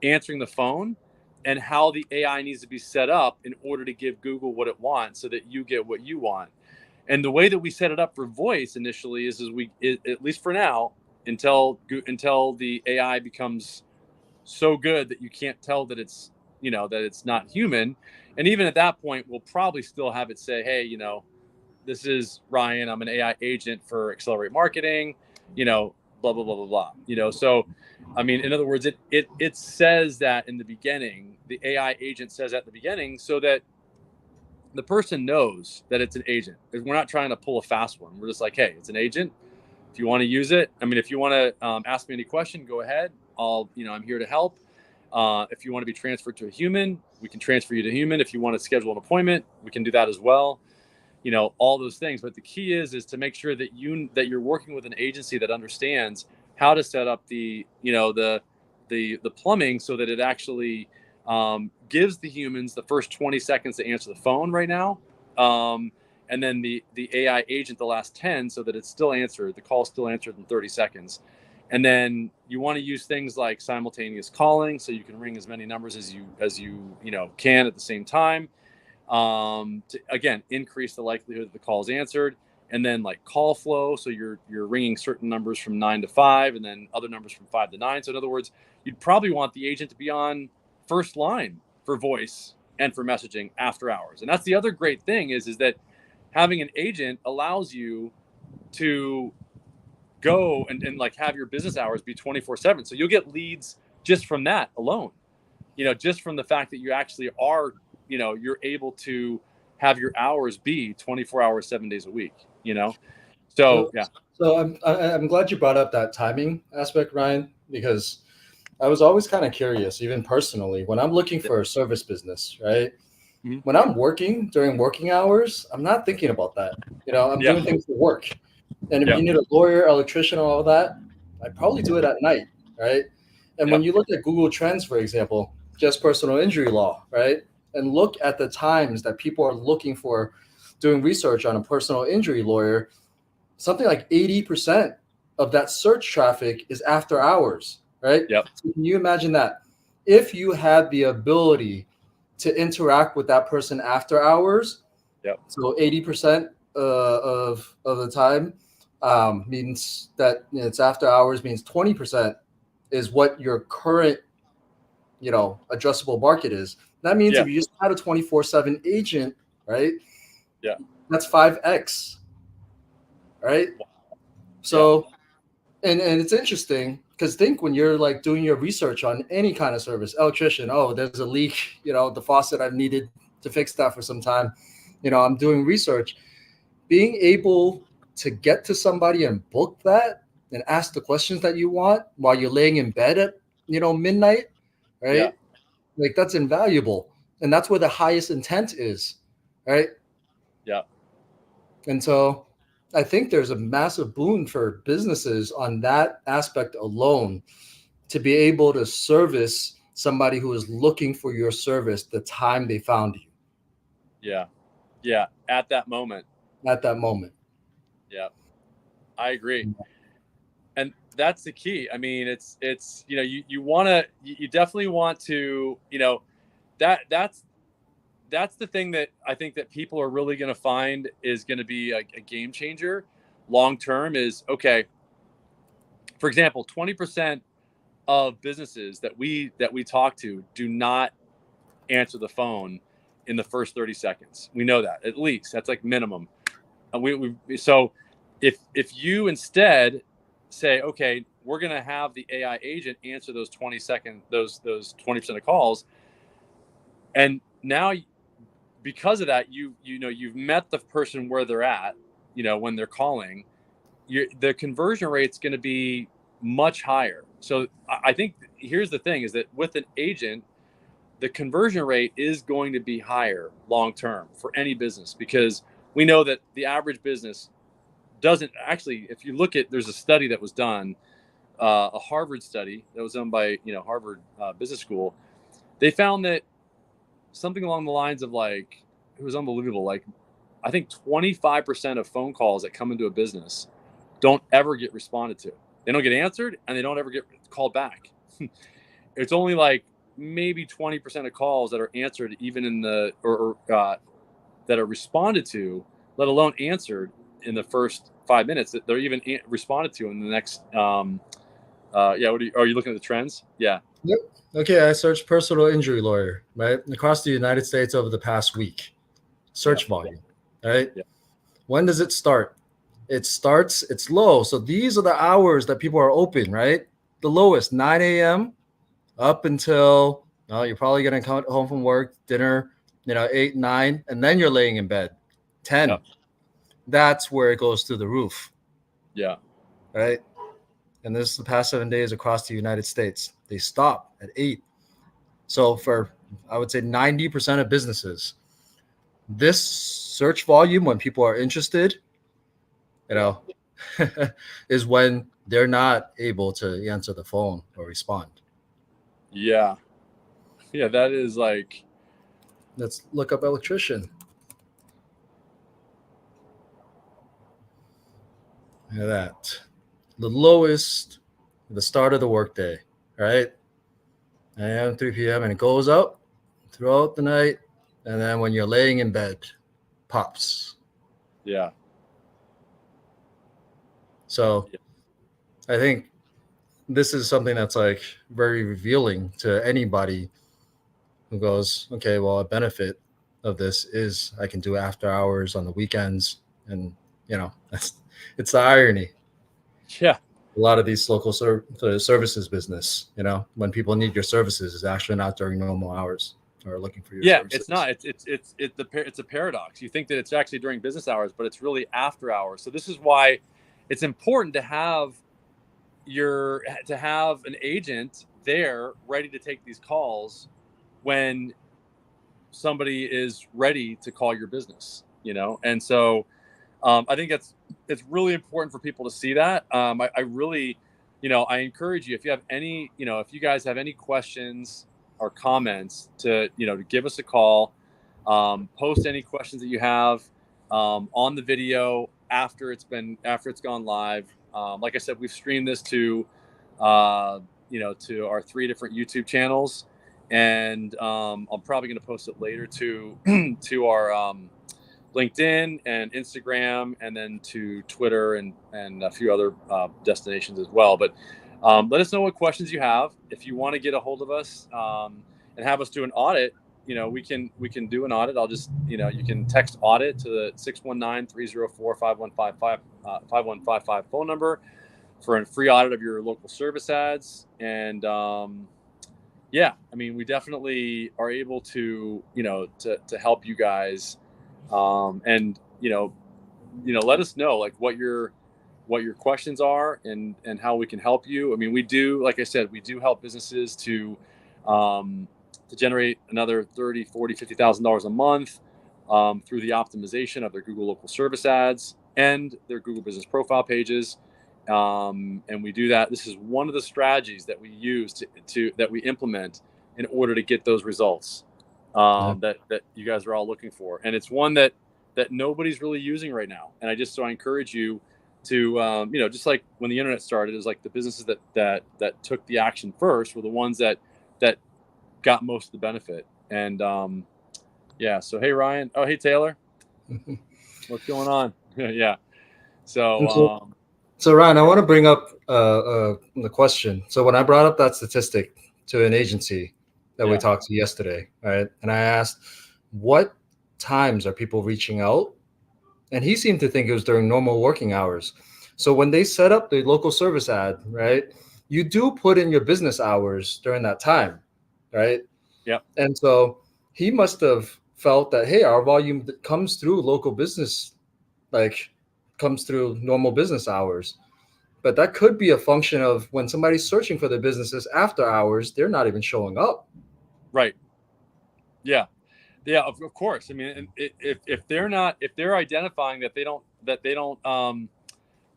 answering the phone and how the AI needs to be set up in order to give Google what it wants so that you get what you want. And the way that we set it up for voice initially is at least for now, until the AI becomes so good that you can't tell that it's not human. And even at that point, we'll probably still have it say, hey, this is Ryan. I'm an AI agent for Accelerate Marketing, blah, blah, blah, blah, blah. So, I mean, in other words, it says that in the beginning, the AI agent says that at the beginning so that the person knows that it's an agent. We're not trying to pull a fast one. We're just like, hey, it's an agent. If you want to use it, I mean, if you want to ask me any question, go ahead. I'm here to help. If you want to be transferred to a human, we can transfer you to human. If you want to schedule an appointment, we can do that as well. All those things. But the key is to make sure that you're working with an agency that understands how to set up the plumbing so that it actually gives the humans the first 20 seconds to answer the phone right now. And then the AI agent the last 10 so that it's still answered, the call still answered in 30 seconds. And then you want to use things like simultaneous calling so you can ring as many numbers as you can at the same time. To again increase the likelihood that the call is answered, and then like call flow, so you're ringing certain numbers from 9 to 5 and then other numbers from 5 to 9. So in other words, you'd probably want the agent to be on first line for voice and for messaging after hours. And that's the other great thing is that having an agent allows you to go and like have your business hours be 24/7. So you'll get leads just from that alone, just from the fact that you actually are, you're able to have your hours be 24 hours, 7 days a week, So, yeah. So I'm glad you brought up that timing aspect, Ryan, because I was always kind of curious, even personally, when I'm looking for a service business, right? Mm-hmm. When I'm working during working hours, I'm not thinking about that. I'm doing things for work. And if you need a lawyer, electrician, all that, I probably do it at night, right? And when you look at Google Trends, for example, just personal injury law, right? And look at the times that people are looking for doing research on a personal injury lawyer, something like 80% of that search traffic is after hours, right? Yep. So can you imagine that? If you had the ability to interact with that person after hours, so 80% of the time means that it's after hours, means 20% is what your current addressable market is. That means if you just had a 24/7 agent, right? Yeah. That's 5x, right? So, and it's interesting because think when you're like doing your research on any kind of service, electrician, oh, there's a leak, the faucet I've needed to fix that for some time. I'm doing research. Being able to get to somebody and book that and ask the questions that you want while you're laying in bed at, midnight, right? Yeah. Like that's invaluable. And that's where the highest intent is, right? Yeah. And so I think there's a massive boon for businesses on that aspect alone to be able to service somebody who is looking for your service the time they found you. Yeah. Yeah. At that moment. Yeah. I agree. And that's the key. I mean, it's you definitely want to, that's the thing that I think that people are really going to find is going to be a game changer long term is, okay, for example, 20% of businesses that we talk to do not answer the phone in the first 30 seconds. We know that, at least that's like minimum. And so if you instead say, okay, we're going to have the AI agent answer those 20% of calls, and now because of that, you've met the person where they're at, when they're calling, the conversion rate's going to be much higher. So I think here's the thing is that with an agent, the conversion rate is going to be higher long term for any business, because we know that the average business doesn't actually, if you look at, there's a study that was done, a Harvard study that was done by Harvard Business School. They found that something along the lines of, like, it was unbelievable, like I think 25% of phone calls that come into a business don't ever get responded to. They don't get answered, and they don't ever get called back. It's only like maybe 20% of calls that are answered, even in the or that are responded to, let alone answered in the first 5 minutes, that they're even responded to in the next. Are you looking at the trends? Yeah. Yep. Okay, I searched personal injury lawyer, right, across the United States over the past week. Search volume, right? Yeah. When does it start? It's low. So these are the hours that people are open, right? The lowest, 9 a.m. up until, you're probably going to come home from work, dinner, 8, 9, and then you're laying in bed, 10. Yeah. That's where it goes through the roof. Yeah. Right? And this is the past 7 days across the United States. They stop at 8. So for, I would say, 90% of businesses, this search volume, when people are interested, is when they're not able to answer the phone or respond. Yeah. Yeah, that is like. Let's look up electrician. Look at that. The lowest, the start of the workday, right? 9 a.m., 3 p.m., and it goes up throughout the night. And then when you're laying in bed, pops. Yeah. So I think this is something that's like very revealing to anybody who goes, okay, well, a benefit of this is I can do after hours on the weekends. And, it's the irony. Yeah. A lot of these local services business, when people need your services, is actually not during normal hours or looking for your services. It's not. It's a paradox. You think that it's actually during business hours, but it's really after hours. So this is why it's important to have an agent there ready to take these calls when somebody is ready to call your business. And so I think it's really important for people to see that. I really, I encourage you, if you have any, if you guys have any questions or comments, to give us a call, post any questions that you have on the video after it's gone live. Like I said, we've streamed this to our 3 different YouTube channels, and I'm probably going to post it later to our LinkedIn and Instagram, and then to Twitter and a few other destinations as well. But let us know what questions you have. If you want to get a hold of us and have us do an audit, we can do an audit. I'll just, you can text audit to the 619-304-5155 phone number for a free audit of your local service ads. And we definitely are able to, to help you guys. And let us know, like, what your questions are and how we can help you. I mean, we do, like I said, we do help businesses to generate another $30,000, $40,000, $50,000 a month through the optimization of their Google local service ads and their Google business profile pages. And we do that. This is one of the strategies that we use that we implement in order to get those results that you guys are all looking for. And it's one that nobody's really using right now. And I encourage you to, just like when the internet started, it was like the businesses that took the action first were the ones that got most of the benefit. And so, hey, Ryan. Oh, hey, Taylor. What's going on? Yeah. So Ryan, I want to bring up the question. So when I brought up that statistic to an agency that we talked to yesterday, right, and I asked, what times are people reaching out? And he seemed to think it was during normal working hours. So when they set up the local service ad, right, you do put in your business hours during that time, right? Yeah. And so he must have felt that, hey, our volume comes through local business, comes through normal business hours. But that could be a function of when somebody's searching for their businesses after hours, they're not even showing up. Right. Yeah. Yeah, of course. I mean, and if they're identifying that they don't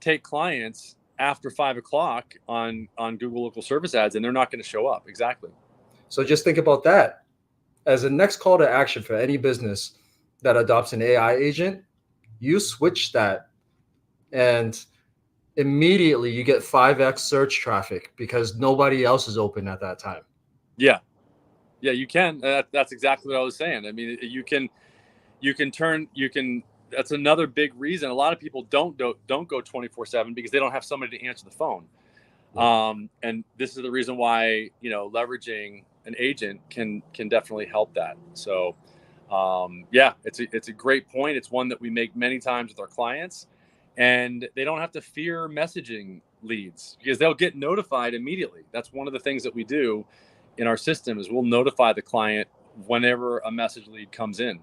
take clients after 5 o'clock on Google local service ads, and they're not going to show up. Exactly. So just think about that as a next call to action for any business that adopts an AI agent. You switch that, and immediately you get 5x search traffic because nobody else is open at that time. Yeah, yeah, you can. That's exactly what I was saying. I mean, you can. That's another big reason a lot of people don't go 24/7 because they don't have somebody to answer the phone. And this is the reason why, leveraging an agent can definitely help that. So, yeah, it's a great point. It's one that we make many times with our clients, and they don't have to fear messaging leads because they'll get notified immediately. That's one of the things that we do in our system is we'll notify the client whenever a message lead comes in.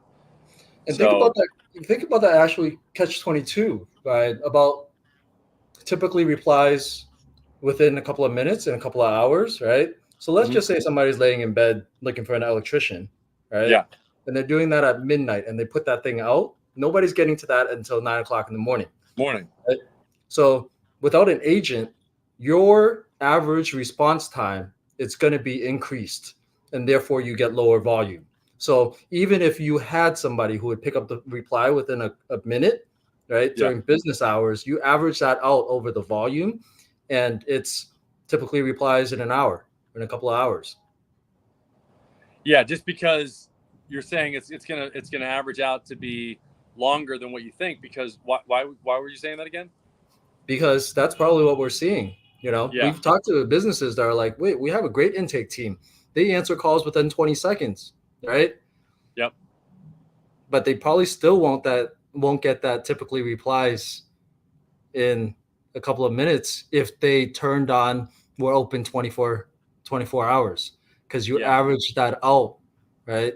And think So about that. Think about that actually catch 22, right? About typically replies within a couple of minutes and a couple of hours, right? So let's mhm. just say somebody's laying in bed looking for an electrician, right? Yeah, And they're doing that at midnight and they put that thing out. Nobody's getting to that until 9 o'clock in the morning. morning. Right? So without an agent, your average response time it's going to be increased, and therefore you get lower volume. So even if you had somebody who would pick up the reply within a minute, right, Yeah. during business hours, you average that out over the volume, and it's typically replies in an hour, in a couple of hours. Yeah, just because you're saying it's gonna average out to be longer than what you think. Because why were you saying that again? Because that's probably what we're seeing. Yeah. We've talked to businesses that are like, wait, we have a great intake team. They answer calls within 20 seconds, right? Yep. But they probably still won't get that typically replies in a couple of minutes if they turned on we're open 24 hours because you Yeah. average that out, right?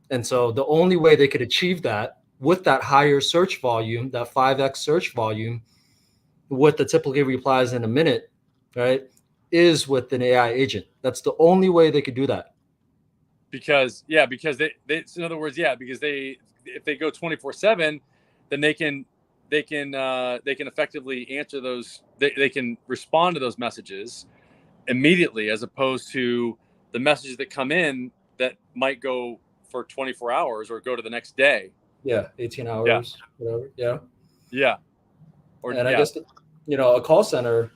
And so the only way they could achieve that with that higher search volume, that 5x search volume, with the typically replies in a minute, right, is with an AI agent. That's the only way they could do that. Because they in other words, yeah, because if they go 24/7, then they can effectively answer those. They can respond to those messages immediately, as opposed to the messages that come in that might go for 24 hours or go to the next day. Yeah, 18 Yeah. hours, whatever. Yeah. Yeah. Or And I yeah. guess, a call center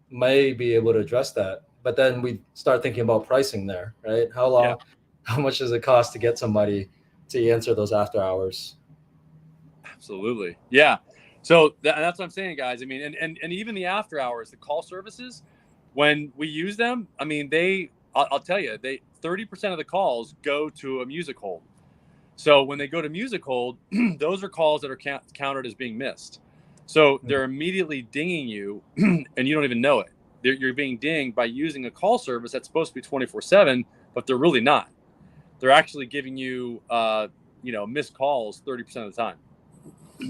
may be able to address that. But then we start thinking about pricing there, right? Yeah. How much does it cost to get somebody to answer those after hours? Absolutely. Yeah. So that's what I'm saying, guys. I mean, and even the after hours, the call services, when we use them, I mean, I'll tell you, 30% of the calls go to a music hold. So when they go to music hold, those are calls that are counted as being missed. So they're immediately dinging you, and you don't even know it. You're being dinged by using a call service that's supposed to be 24/7, but they're really not. They're actually giving you, missed calls 30% of the time.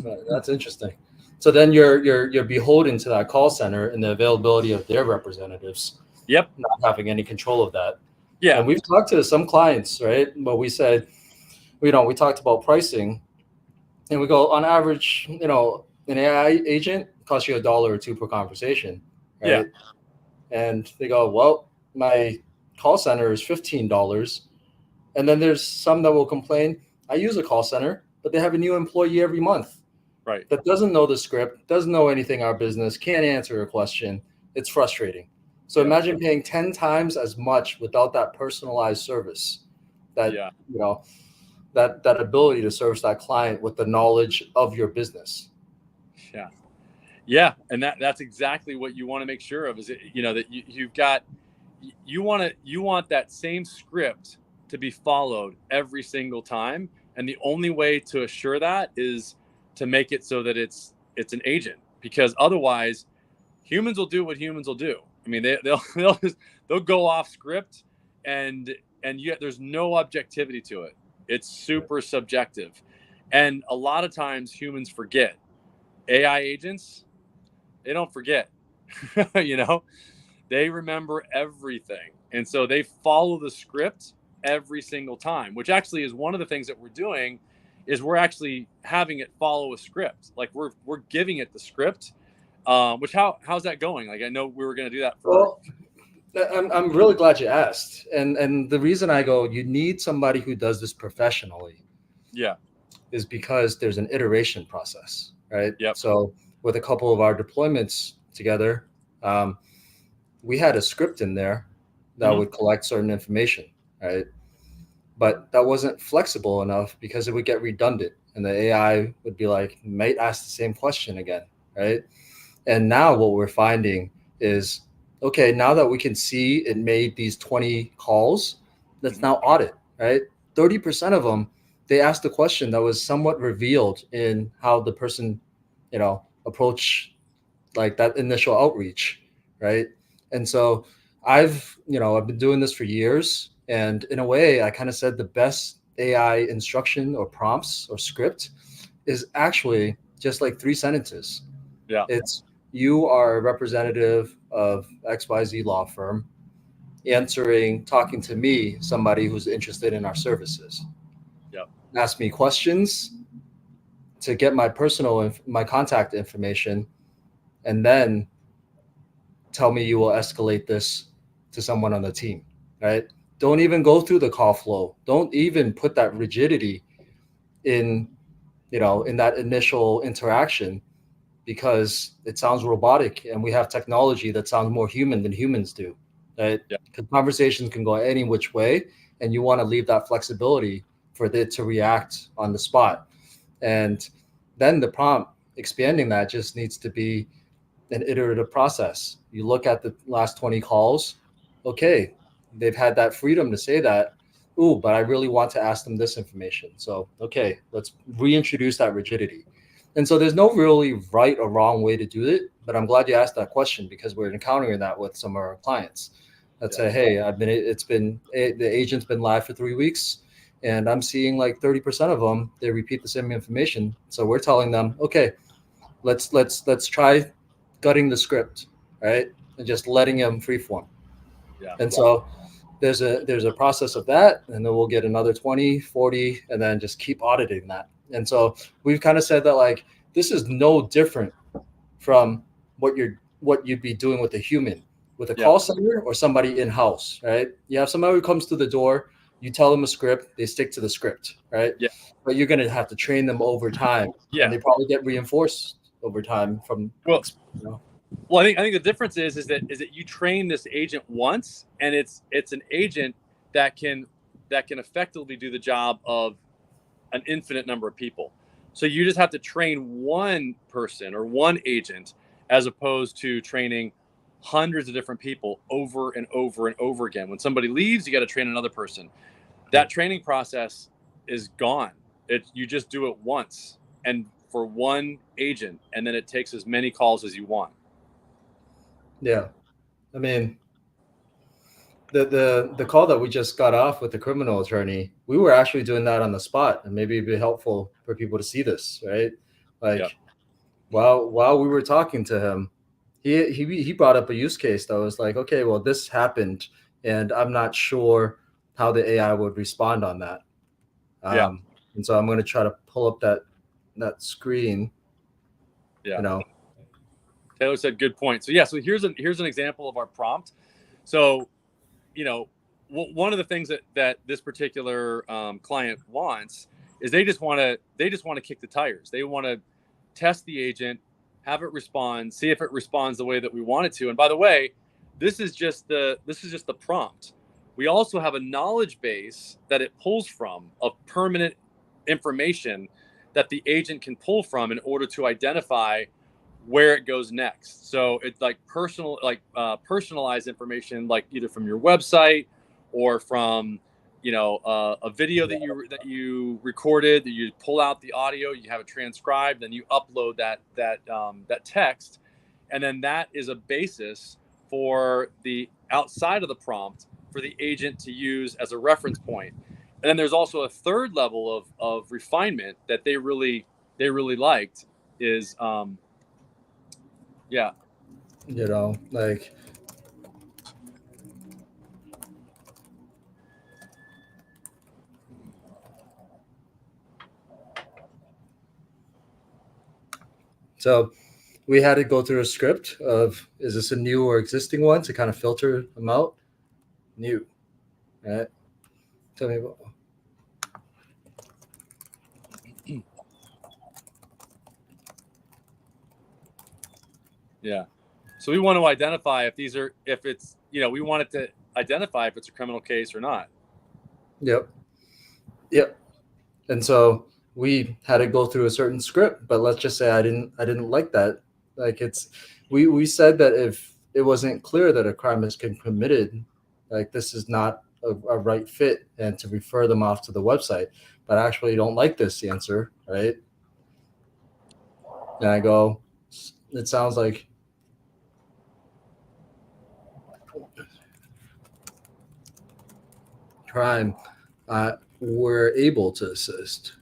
Right, that's interesting. So then you're beholden to that call center and the availability of their representatives, Yep. not having any control of that. Yeah. And we've talked to some clients, right? But we said, we talked about pricing, and we go on average, an AI agent costs you $1 or $2 per conversation, Yeah. right? And they go, well, my call center is $15. And then there's some that will complain, I use a call center, but they have a new employee every month Right. that doesn't know the script, doesn't know anything our business, can't answer a question. It's frustrating. So Yeah. imagine paying 10 times as much without that personalized service, that, Yeah. that ability to service that client with the knowledge of your business. Yeah. Yeah. And that's exactly what you want to make sure of is that you've got you want that same script to be followed every single time, and the only way to assure that is to make it so that it's an agent, because otherwise humans will do what humans will do. I mean, they'll go off script, and yet there's no objectivity to it. It's super subjective, and a lot of times humans forget. AI agents, they don't forget. you know they remember everything, and so they follow the script, every single time, which actually is one of the things that we're doing is we're actually having it follow a script. Like we're giving it the script, which how's that going? Like I know we were going to do that for. Well, I'm really glad you asked. And the reason I go, you need somebody who does this professionally. Yeah. Is because there's an iteration process, right? Yep. So with a couple of our deployments together, we had a script in there that would collect certain information, right? But that wasn't flexible enough because it would get redundant and the AI would be like, might ask the same question again, right? And now what we're finding is, okay, now that we can see it made these 20 calls, let's now audit, right? 30% of them, they asked a question that was somewhat revealed in how the person, approach like that initial outreach, right? And so I've been doing this for years, and in a way, I kind of said the best AI instruction or prompts or script is actually just like 3 sentences. Yeah. It's you are a representative of XYZ law firm talking to me, somebody who's interested in our services. Yeah. Ask me questions to get my contact information, and then tell me you will escalate this to someone on the team, right? Don't even go through the call flow. Don't even put that rigidity in, in that initial interaction, because it sounds robotic and we have technology that sounds more human than humans do, right? Yeah. Because conversations can go any which way, and you want to leave that flexibility for it to react on the spot. And then the prompt expanding that just needs to be an iterative process. You look at the last 20 calls, okay, they've had that freedom to say that, ooh, but I really want to ask them this information. So, okay, let's reintroduce that rigidity. And so there's no really right or wrong way to do it, but I'm glad you asked that question because we're encountering that with some of our clients that say, hey, the agent's been live for 3 weeks and I'm seeing like 30% of them, they repeat the same information. So we're telling them, okay, let's try gutting the script, right? And just letting them freeform. Yeah. And so there's a process of that, and then we'll get another 20, 40, and then just keep auditing that. And so we've kind of said that like this is no different from what you'd be doing with a human, with a call center or somebody in-house, right? You have somebody who comes to the door, you tell them a script, they stick to the script, right? Yeah. But you're going to have to train them over time, and they probably get reinforced over time from. Well, I think the difference is that you train this agent once, and it's an agent that can effectively do the job of an infinite number of people. So you just have to train one person or one agent as opposed to training hundreds of different people over and over and over again. When somebody leaves, you got to train another person. That training process is gone. You just do it once and for one agent, and then it takes as many calls as you want. Yeah. I mean, the call that we just got off with the criminal attorney, we were actually doing that on the spot, and maybe it'd be helpful for people to see this, right? Like while we were talking to him, he brought up a use case that was like, okay, well, this happened, and I'm not sure how the AI would respond on that. And so I'm going to try to pull up that screen. Yeah. Taylor said, good point. So so here's an example of our prompt. So, one of the things that this particular client wants is they just want to kick the tires. They want to test the agent, have it respond, see if it responds the way that we want it to. And by the way, this is just the prompt. We also have a knowledge base that it pulls from of permanent information that the agent can pull from in order to identify where it goes next. So it's like personalized information, like either from your website or from a video that you recorded, that you pull out the audio, you have it transcribed, then you upload that text, and then that is a basis for the outside of the prompt for the agent to use as a reference point. And then there's also a third level of refinement that they really liked is like So we had to go through a script of, is this a new or existing one, to kind of filter them out. New, right? Tell me about. Yeah. So we want to identify if it's, we want it to identify if it's a criminal case or not. Yep. Yep. And so we had to go through a certain script, but let's just say I didn't like that. Like we said that if it wasn't clear that a crime has been committed, like this is not a right fit, and to refer them off to the website. But I actually don't like this answer, right? And I go, it sounds like crime. We're able to assist.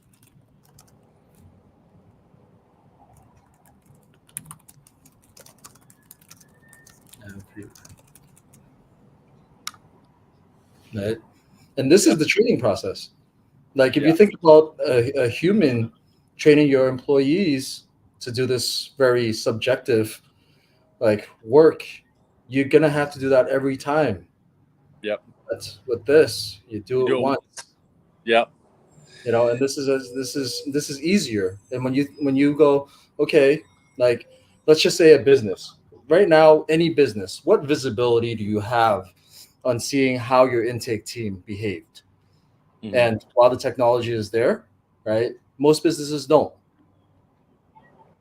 Right? And this is the training process. Like if you think about a human training your employees to do this very subjective like work, you're gonna have to do that every time. Yep. That's with this, you do it once. Yep. And this is easier. And when you go, okay, like let's just say a business. Right now, any business, what visibility do you have on seeing how your intake team behaved? Mm-hmm. And while the technology is there, right, most businesses don't.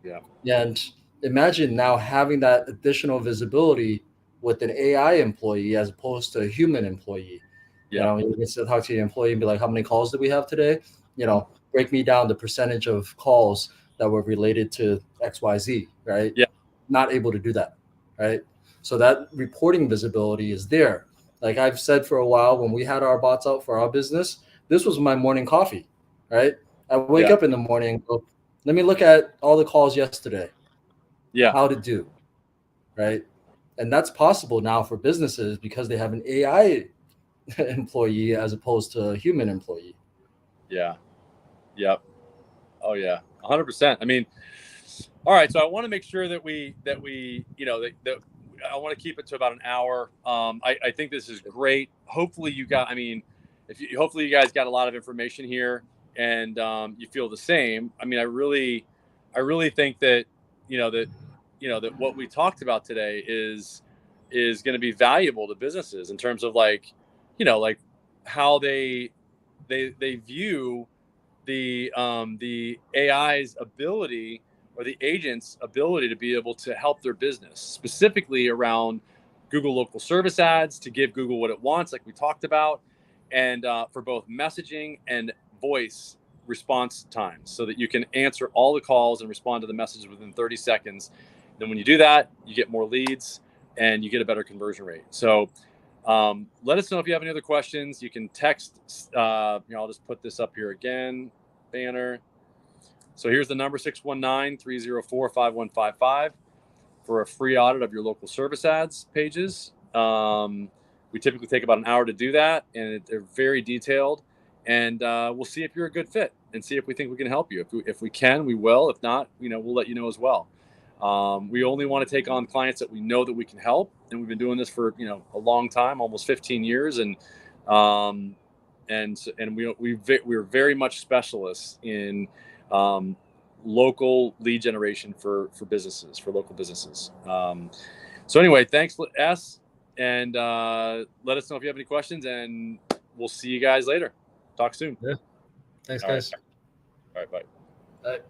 Yeah. And imagine now having that additional visibility with an AI employee as opposed to a human employee. Yeah. You can still talk to your employee and be like, how many calls did we have today? Break me down the percentage of calls that were related to XYZ, right? Yeah. Not able to do that, right? So that reporting visibility is there. Like I've said for a while, when we had our bots out for our business, this was my morning coffee, right? I wake up in the morning and go, let me look at all the calls yesterday. Yeah. How to do, right? And that's possible now for businesses because they have an AI employee as opposed to a human employee. Yeah. Yep. Oh yeah. 100%. I mean, all right. So I want to make sure that that I want to keep it to about an hour. I think this is great. Hopefully you hopefully you guys got a lot of information here, and you feel the same. I mean, I really think that, that what we talked about today is going to be valuable to businesses in terms of like how they view the AI's ability, or the agent's ability, to be able to help their business, specifically around Google local service ads, to give Google what it wants, like we talked about, and for both messaging and voice response times, so that you can answer all the calls and respond to the messages within 30 seconds. Then when you do that, you get more leads and you get a better conversion rate. So let us know if you have any other questions. You can text. I'll just put this up here again, banner. So here's the number, 619-304-5155, for a free audit of your local service ads pages. We typically take about an hour to do that, and they're very detailed. And we'll see if you're a good fit and see if we think we can help you. If we can, we will. If not, we'll let you know as well. We only want to take on clients that we know that we can help, and we've been doing this for a long time, almost 15 years, and we're very much specialists in local lead generation for businesses, for local businesses. So anyway, thanks, S, and let us know if you have any questions, and we'll see you guys later. Talk soon. Yeah. Thanks, guys. All right, bye. Bye.